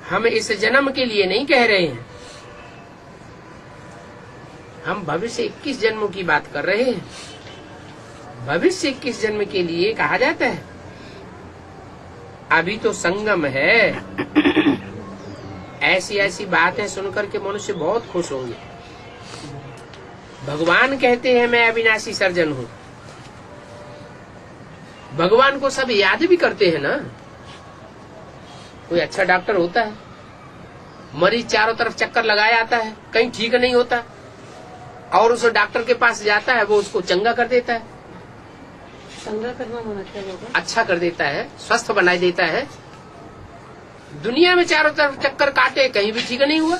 हम इस जन्म के लिए नहीं कह रहे हैं, हम भविष्य 21 जन्मों की बात कर रहे हैं। भविष्य 21 जन्म के लिए कहा जाता है। अभी तो संगम है। ऐसी ऐसी बातें सुनकर के मनुष्य बहुत खुश होंगे। भगवान कहते हैं मैं अविनाशी सर्जन हूँ। भगवान को सब याद भी करते हैं ना। कोई अच्छा डॉक्टर होता है, मरीज चारों तरफ चक्कर लगाया आता है, कहीं ठीक नहीं होता, और उस डॉक्टर के पास जाता है, वो उसको चंगा कर देता है। चंगा करना मना क्या होगा? अच्छा कर देता है, स्वस्थ बना देता है। दुनिया में चारों तरफ चक्कर काटे, कहीं भी ठीक नहीं हुआ,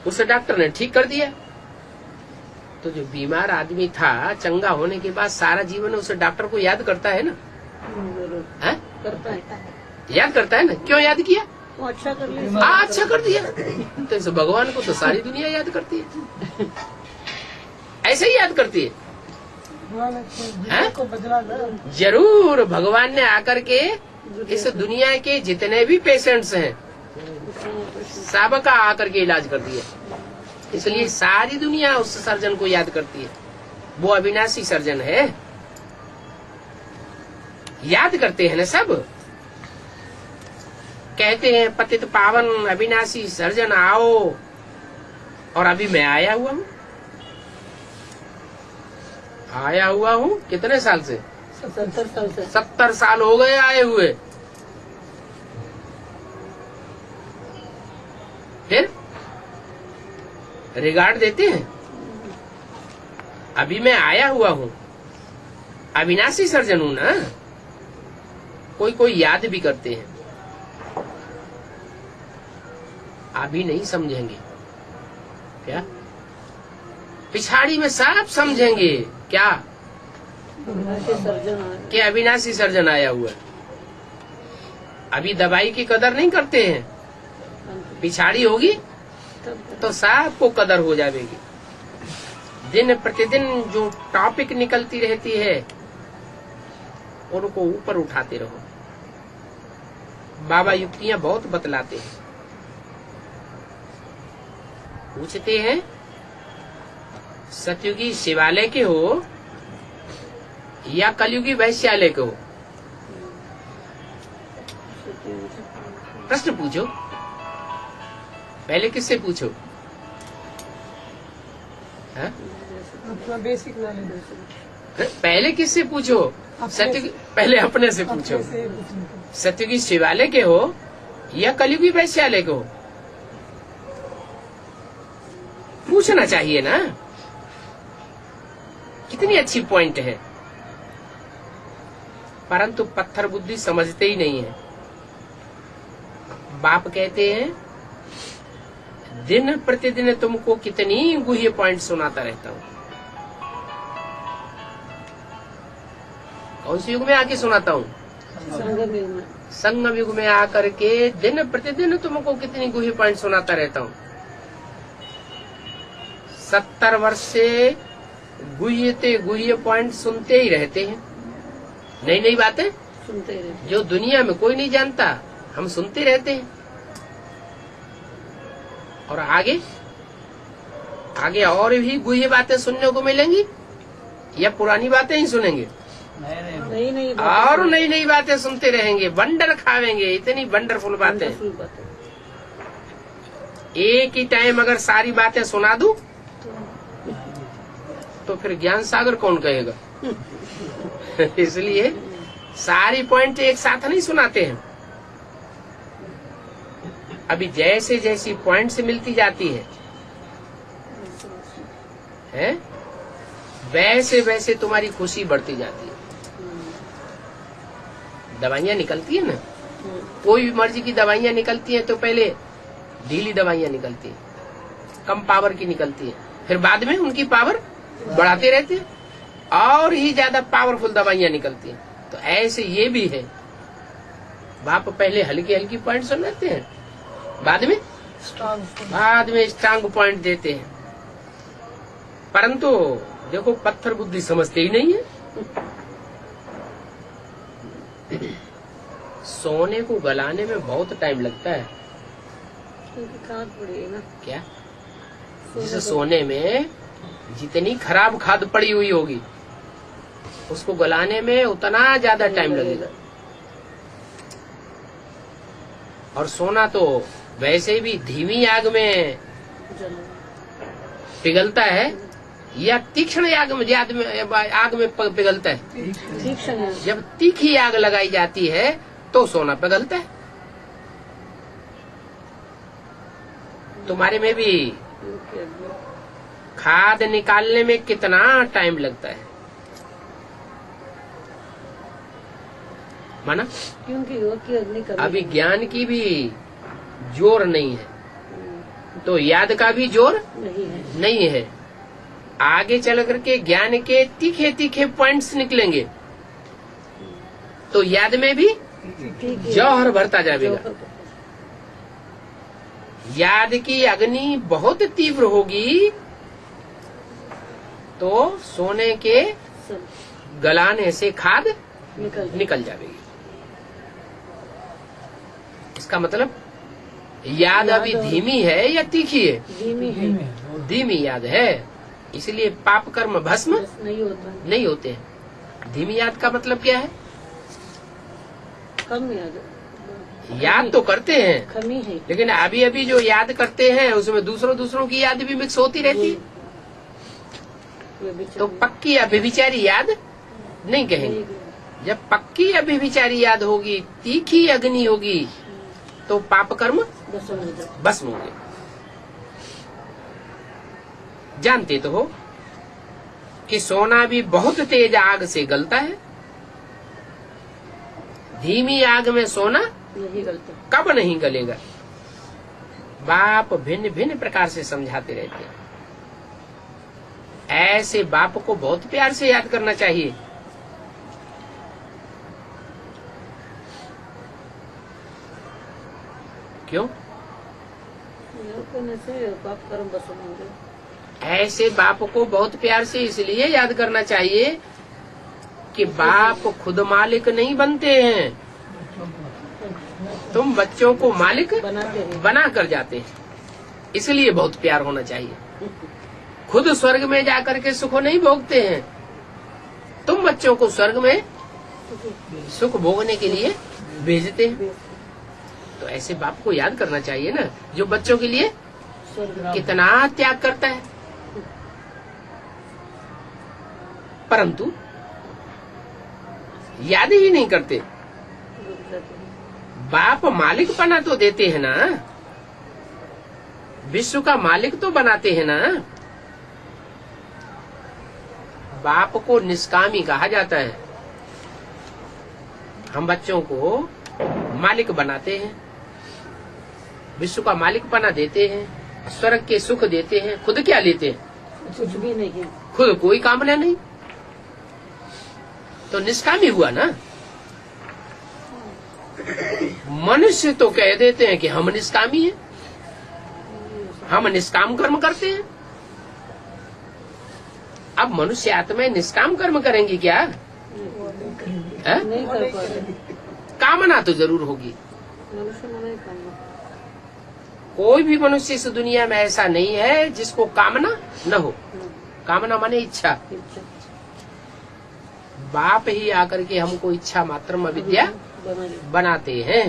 उस डॉक्टर ने ठीक कर दिया। तो जो बीमार आदमी था, चंगा होने के बाद सारा जीवन उस डॉक्टर को याद करता है ना। जरूर है? करता है। याद करता है ना। क्यों याद किया? वो अच्छा कर लिया। अच्छा कर दिया। तो इस भगवान को तो सारी दुनिया याद करती है, ऐसे ही याद करती है। जरूर भगवान ने आकर के इस दुनिया के जितने भी पेशेंट्स हैं सबका आकर के इलाज कर दिया। इसलिए सारी दुनिया उस सर्जन को याद करती है। वो अविनाशी सर्जन है, याद करते हैं ना सब। कहते हैं पतित पावन अविनाशी सर्जन आओ, और अभी मैं आया हुआ हूँ कितने साल से? 70 साल से। 70 साल हो गए आए हुए। फिर रिगार्ड देते हैं? अभी मैं आया हुआ हूँ, अविनाशी सर्जन हूं ना। कोई याद भी करते हैं, अभी नहीं समझेंगे क्या? पिछाड़ी में सब समझेंगे क्या? कि अविनाशी सर्जन आया हुआ है। अभी दवाई की कदर नहीं करते हैं, पिछाड़ी होगी तो सबको कदर हो जाएगी। दिन प्रतिदिन जो टॉपिक निकलती रहती है उनको ऊपर उठाते रहो। बाबा युक्तियां बहुत बतलाते हैं। पूछते हैं सतयुगी शिवालय के हो या कलयुगी वैश्यालय के हो? प्रश्न पूछो, पहले किससे पूछो? है? अपना बेसिक नॉलेज। पहले किससे पूछो? पहले अपने से पूछो। सतयुगी शिवालय के हो या कलयुगी वैश्यालय के हो? पूछना चाहिए ना। कितनी अच्छी पॉइंट है, परंतु पत्थर बुद्धि समझते ही नहीं है। बाप कहते हैं दिन प्रतिदिन तुमको कितनी गुह्य पॉइंट सुनाता रहता हूँ। कौन से युग में आके सुनाता हूँ? संगम युग में आकर के दिन प्रतिदिन तुमको कितनी गुह्य पॉइंट सुनाता रहता हूँ। 70 वर्ष से गुह्य पॉइंट सुनते ही रहते हैं। नई नई बातें सुनते रहते, जो दुनिया में कोई नहीं जानता हम सुनते रहते हैं। और आगे और भी गुह्य बातें सुनने को मिलेंगी या पुरानी बातें ही सुनेंगे? नई और नई नई बातें सुनते रहेंगे, वंडर खावेंगे। इतनी वंडरफुल बातें। एक ही टाइम अगर सारी बातें सुना दूं तो फिर ज्ञान सागर कौन कहेगा? इसलिए सारी पॉइंट एक साथ नहीं सुनाते हैं। अभी जैसे जैसी पॉइंट से मिलती जाती है वैसे वैसे तुम्हारी खुशी बढ़ती जाती है। दवाइयाँ निकलती है ना, कोई भी मर्जी की दवाइयाँ निकलती हैं तो पहले ढीली दवाइयाँ निकलती हैं, कम पावर की निकलती हैं, फिर बाद में उनकी पावर बढ़ाते रहते हैं और ही ज्यादा पावरफुल दवाइयाँ निकलती हैं। तो ऐसे ये भी है, बाप पहले हल्की हल्की पॉइंट सुनाते हैं, बाद में स्ट्रांग पॉइंट देते हैं। परंतु देखो पत्थर बुद्धि समझते ही नहीं है। सोने को गलाने में बहुत टाइम लगता है। खाद पड़ी है ना क्या? जिस सोने में जितनी खराब खाद पड़ी हुई होगी उसको गलाने में उतना ज्यादा टाइम लगेगा। और सोना तो वैसे भी धीमी आग में पिघलता है या तीक्ष्ण आग में पिघलता है? तीक्ष्ण। जब तीखी आग लगाई जाती है तो सोना पिघलता है। तुम्हारे में भी खाद निकालने में कितना टाइम लगता है माना? क्योंकि अग्नि अभी ज्ञान की भी जोर नहीं है तो याद का भी जोर नहीं है। आगे चल करके ज्ञान के तीखे तीखे पॉइंट्स निकलेंगे तो याद में भी जौहर भरता जाएगा। याद की अग्नि बहुत तीव्र होगी तो सोने के गलाने से खाद निकल जाएगी। इसका मतलब याद अभी धीमी है या तीखी है? धीमी याद है, इसलिए पाप कर्म भस्म नहीं होते हैं। धीमी याद का मतलब क्या है? कम याद। याद तो करते हैं, कमी है। लेकिन अभी अभी जो याद करते हैं उसमें दूसरों की याद भी मिक्स होती रहती है। तो पक्की अभिविचारी याद नहीं कहेंगे। जब पक्की अभिविचारी याद होगी, तीखी अग्नि होगी, तो पाप कर्म भस्म होंगे। जानते तो हो कि सोना भी बहुत तेज आग से गलता है। धीमी आग में सोना नहीं गलता। कब नहीं गलेगा। बाप भिन्न भिन्न प्रकार से समझाते रहते हैं। ऐसे बाप को बहुत प्यार से याद करना चाहिए। क्यों? याद करने से पाप कर्म भस्म होंगे। ऐसे बाप को बहुत प्यार से इसलिए याद करना चाहिए कि बाप खुद मालिक नहीं बनते हैं, तुम बच्चों को मालिक बनाते हैं। बना कर जाते हैं। इसलिए बहुत प्यार होना चाहिए। खुद स्वर्ग में जाकर के सुख नहीं भोगते हैं, तुम बच्चों को स्वर्ग में सुख भोगने के लिए भेजते हैं। तो ऐसे बाप को याद करना चाहिए ना, जो बच्चों के लिए कितना त्याग करता है। परंतु याद ही नहीं करते। बाप मालिक बना तो देते हैं ना, विश्व का मालिक तो बनाते हैं ना। बाप को निष्कामी कहा जाता है। हम बच्चों को मालिक बनाते हैं, विश्व का मालिक बना देते हैं, स्वर्ग के सुख देते हैं। खुद क्या लेते हैं? कुछ भी नहीं है। खुद कोई कामना नहीं, तो निष्कामी हुआ ना। मनुष्य तो कह देते हैं कि हम निष्कामी हैं, हम निष्काम कर्म करते हैं। अब मनुष्य आत्मा निष्काम कर्म करेंगी क्या? है? नहीं कर पाते। कामना तो जरूर होगी। मनुष्य में नहीं करना। कोई भी मनुष्य इस दुनिया में ऐसा नहीं है जिसको कामना न हो। कामना माने इच्छा। बाप ही आकर के हमको इच्छा मात्र विद्या बनाते हैं।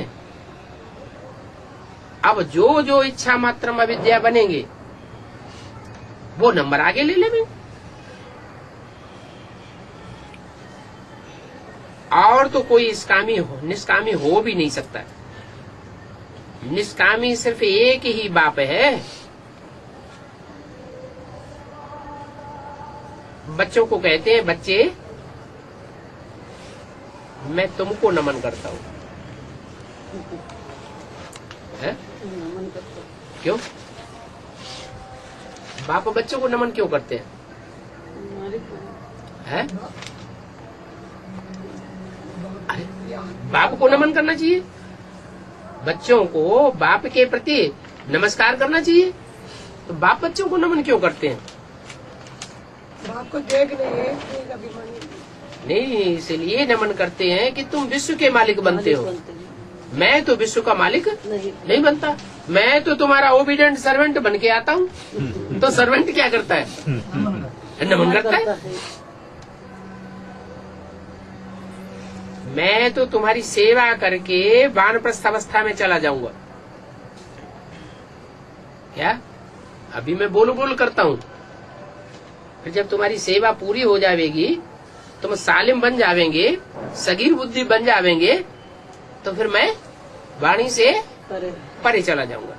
अब जो जो इच्छा मात्र विद्या बनेंगे वो नंबर आगे ले लेंगे। और तो कोई निष्कामी हो भी नहीं सकता। निष्कामी सिर्फ एक ही बाप है। बच्चों को कहते हैं, बच्चे मैं तुमको नमन करता हूँ। नमन करता। क्यों? बाप बच्चों को नमन क्यों करते हैं? मालिक है? अरे, बाप को नमन करना चाहिए। बच्चों को बाप के प्रति नमस्कार करना चाहिए। तो बाप बच्चों को नमन क्यों करते हैं? बाप को देख नहीं अभिमानी नहीं, इसलिए नमन करते हैं कि तुम विश्व के मालिक बनते हो। मैं तो विश्व का मालिक नहीं बनता। मैं तो तुम्हारा ओबीडिएंट सर्वेंट बन के आता हूँ। तो सर्वेंट क्या करता है? नमन करता है। मैं तो तुम्हारी सेवा करके वानप्रस्थ अवस्था में चला जाऊंगा। क्या? अभी मैं बोल करता हूँ, फिर जब तुम्हारी सेवा पूरी हो जाएगी, तुम सालिम बन जावेंगे, सगीर बुद्धि बन जावेंगे, तो फिर मैं वाणी से परे चला जाऊंगा।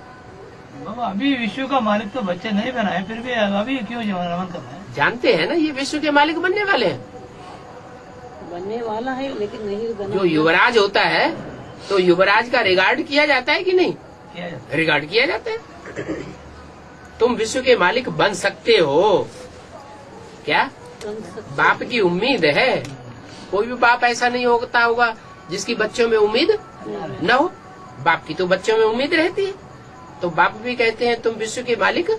बाबा अभी विश्व का मालिक तो बच्चे नहीं बनाए, फिर भी अभी क्यों नमन करना है? जानते हैं ना ये विश्व के मालिक बनने वाले हैं। बनने वाला है लेकिन नहीं बना। जो युवराज होता है तो युवराज का रिगार्ड किया जाता है कि नहीं? किया जाता रिगार्ड किया जाता है। तुम विश्व के मालिक बन सकते हो क्या? बाप की उम्मीद है। कोई भी बाप ऐसा नहीं होता होगा जिसकी बच्चों में उम्मीद न हो। बाप की तो बच्चों में उम्मीद रहती है। तो बाप भी कहते हैं तुम विश्व के मालिक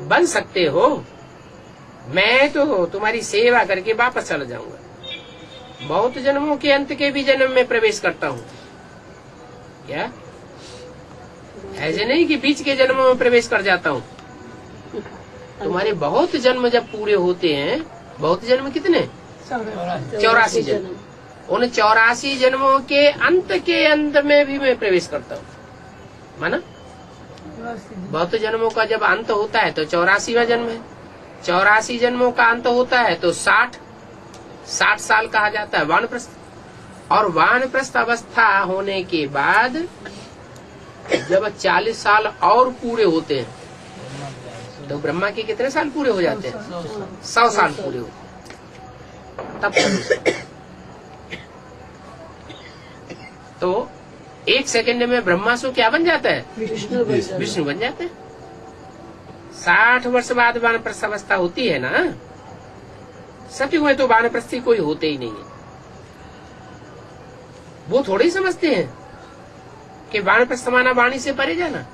बन सकते हो। मैं तो तुम्हारी सेवा करके वापस चला जाऊंगा। बहुत जन्मों के अंत के भी जन्म में प्रवेश करता हूँ। क्या? ऐसे नहीं कि बीच के जन्मों में प्रवेश कर जाता हूँ। तुम्हारे बहुत जन्म जब पूरे होते हैं, बहुत जन्म कितने? 84 जन्म। उन 84 जन्मों के अंत में भी मैं प्रवेश करता हूँ। माना बहुत जन्मों का जब अंत होता है तो 84वां जन्म है। 84 जन्मों का अंत होता है तो 60 साल कहा जाता है वानप्रस्थ। और वानप्रस्थ अवस्था होने के बाद जब 40 साल और पूरे होते हैं तो ब्रह्मा के कितने साल पूरे हो जाते हैं? 100 साल पूरे होते हैं। तब तो 1 सेकंड में ब्रह्मासु क्या बन जाता है? विष्णु बन जाते हैं। 60 वर्ष बाद वानप्रस्थ अवस्था होती है ना। सतयुग में तो वानप्रस्थी कोई होते ही नहीं है। वो थोड़े ही समझते हैं कि वानप्रस्थ माना वाणी से परे जाना,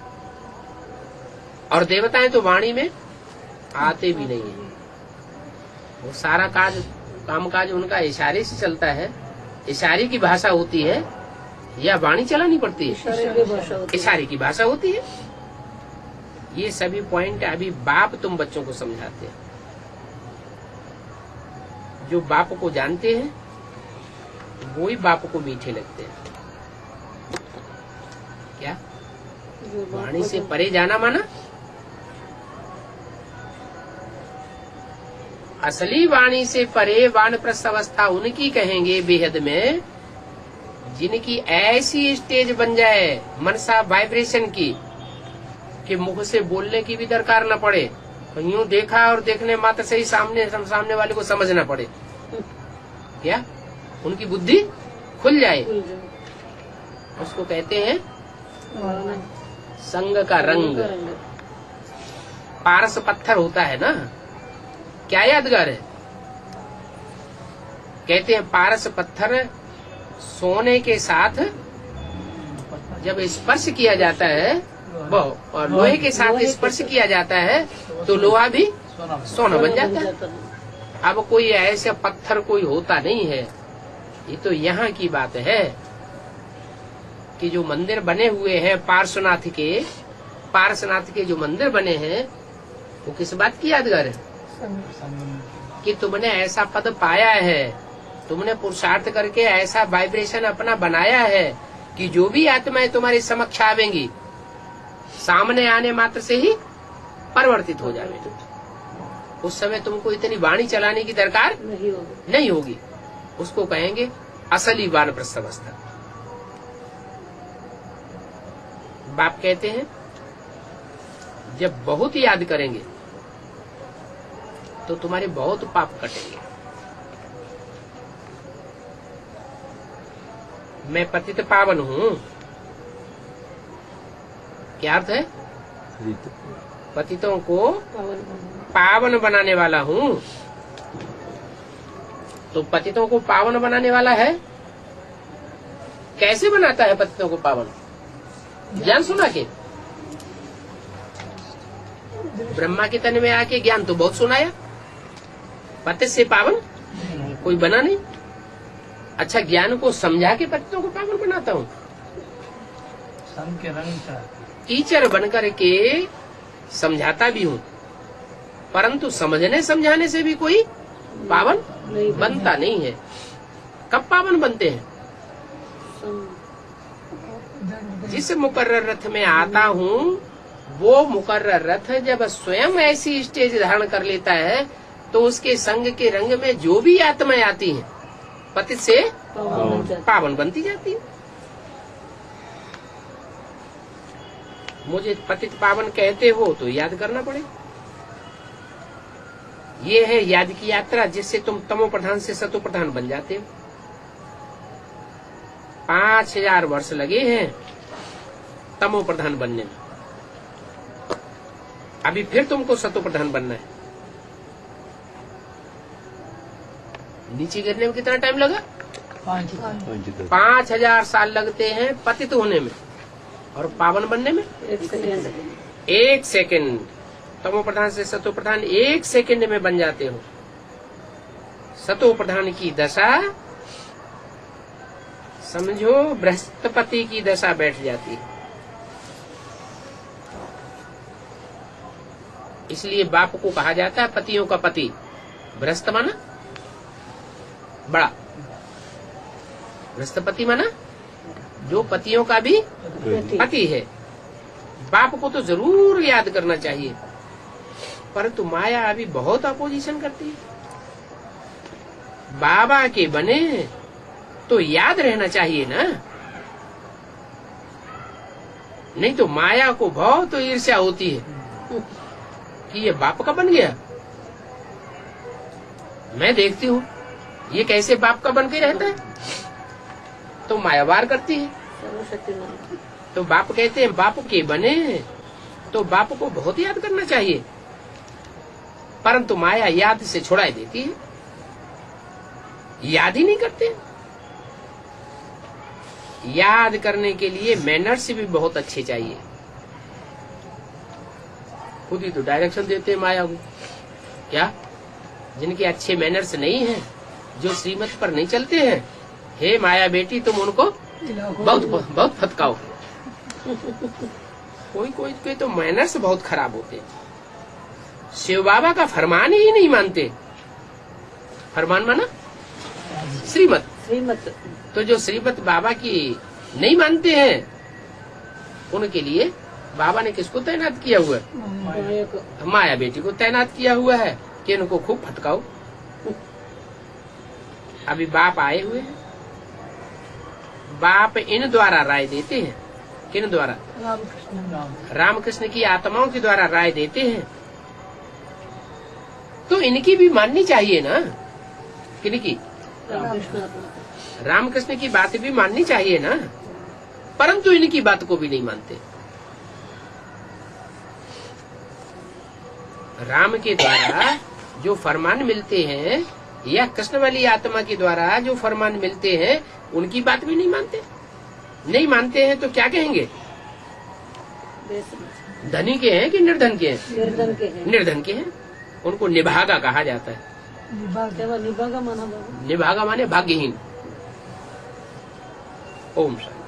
और देवताएं तो वाणी में आते भी नहीं है। वो सारा कामकाज उनका इशारे से चलता है। इशारे की भाषा होती है या वाणी चलानी पड़ती है? इशारे की भाषा होती है। ये सभी पॉइंट अभी बाप तुम बच्चों को समझाते हैं। जो बाप को जानते हैं वो ही बाप को मीठे लगते हैं। क्या वाणी से परे जाना माना? असली वाणी से परे वानप्रस्थ अवस्था उनकी कहेंगे बेहद में, जिनकी ऐसी स्टेज बन जाए मनसा वाइब्रेशन की कि मुख से बोलने की भी दरकार न पड़े, यूं देखा और देखने मात्र से ही सामने वाले को समझना पड़े। क्या उनकी बुद्धि खुल जाए, उसको कहते हैं संग का रंग। पारस पत्थर होता है ना, क्या यादगार है? कहते हैं पारस पत्थर सोने के साथ जब स्पर्श किया जाता है वो, और लोहे के साथ स्पर्श किया जाता है तो लोहा भी सोना बन जाता है। अब कोई ऐसा पत्थर कोई होता नहीं है। ये तो यहाँ की बात है कि जो मंदिर बने हुए हैं पार्श्वनाथ के जो मंदिर बने हैं वो किस बात की यादगार है? कि तुमने ऐसा पद पाया है, तुमने पुरुषार्थ करके ऐसा वाइब्रेशन अपना बनाया है कि जो भी आत्माएं तुम्हारे समक्ष आवेंगी सामने आने मात्र से ही परिवर्तित हो जाएंगे। उस समय तुमको इतनी वाणी चलाने की दरकार नहीं होगी। उसको कहेंगे असली वानप्रस्थ अवस्था। बाप कहते हैं जब बहुत याद करेंगे तो तुम्हारे बहुत पाप कटेंगे। मैं पतित पावन हूँ, क्या अर्थ है? पतितों को पावन बनाने वाला हूँ। तो पतितों को पावन बनाने वाला है। कैसे बनाता है पतितों को पावन? ज्ञान सुना के? ब्रह्मा के तन में आके ज्ञान तो बहुत सुनाया, पतित से पावन कोई बना नहीं। अच्छा, ज्ञान को समझा के पतितों को पावन बनाता हूँ। संग के रंग का टीचर बनकर के समझाता भी हूँ, परंतु समझने समझाने से भी कोई पावन बनता नहीं है। कब पावन बनते हैं? जिस मुकर्रर रथ में आता हूँ वो मुकर्रर रथ जब स्वयं ऐसी स्टेज धारण कर लेता है तो उसके संग के रंग में जो भी आत्माएं आती हैं पतित से पावन बनती जाती है। मुझे पतित पावन कहते हो तो याद करना पड़ेगा। ये है याद की यात्रा जिससे तुम तमो प्रधान से सतो प्रधान बन जाते हो। 5000 वर्ष लगे हैं तमो प्रधान बनने में, अभी फिर तुमको सतो प्रधान बनना है। नीचे गिरने में कितना टाइम लगा? 5000 साल लगते हैं पतित होने में, और पावन बनने में 1 सेकंड। तमो प्रधान से सतो प्रधान 1 सेकंड में बन जाते हो। सतो प्रधान की दशा समझो बृहस्पति की दशा बैठ जाती है। इसलिए बाप को कहा जाता है पतियों का पति। बृहस्पति माना बड़ा, गृहस्थपति माना जो पतियों का भी पति है। बाप को तो जरूर याद करना चाहिए, परंतु माया अभी बहुत अपोजिशन करती है। बाबा के बने तो याद रहना चाहिए ना, नहीं तो माया को बहुत ईर्ष्या होती है कि ये बाप का बन गया। मैं देखती हूँ ये कैसे बाप का बन के रहता है, तो माया वार करती है। सर्वशक्तिमान। तो बाप कहते हैं बाप के बने तो बाप को बहुत याद करना चाहिए, परंतु माया याद से छुड़ा देती है, याद ही नहीं करते। याद करने के लिए मैनर्स भी बहुत अच्छे चाहिए। खुद ही तो डायरेक्शन देते हैं माया को। क्या जिनके अच्छे मैनर्स नहीं हैं, जो श्रीमत पर नहीं चलते हैं, हे माया बेटी तुम उनको बहुत बहुत फटकाओ। कोई कोई के तो मैनर्स बहुत खराब होते हैं। शिव बाबा का फरमान ही नहीं मानते। फरमान माना श्रीमत। श्रीमत। तो जो श्रीमत बाबा की नहीं मानते हैं, उनके लिए बाबा ने किसको तैनात किया हुआ है? माया बेटी को तैनात किया हुआ है कि इनको खूब फटकाओ। अभी बाप आए हुए हैं, बाप इन द्वारा राय देते हैं। किन द्वारा? रामकृष्ण की आत्माओं के द्वारा राय देते हैं। तो इनकी भी माननी चाहिए ना। किनकी? रामकृष्ण की बात भी माननी चाहिए ना, परंतु इनकी बात को भी नहीं मानते। राम के द्वारा जो फरमान मिलते हैं या कृष्ण वाली आत्मा के द्वारा जो फरमान मिलते हैं, उनकी बात भी नहीं मानते। नहीं मानते हैं तो क्या कहेंगे? धनी के हैं कि निर्धन के हैं? निर्धन के हैं। निर्धन के हैं। उनको निभागा कहा जाता है। निभागा माना बाबा। निभागा माने भाग्यहीन। ओम शांति।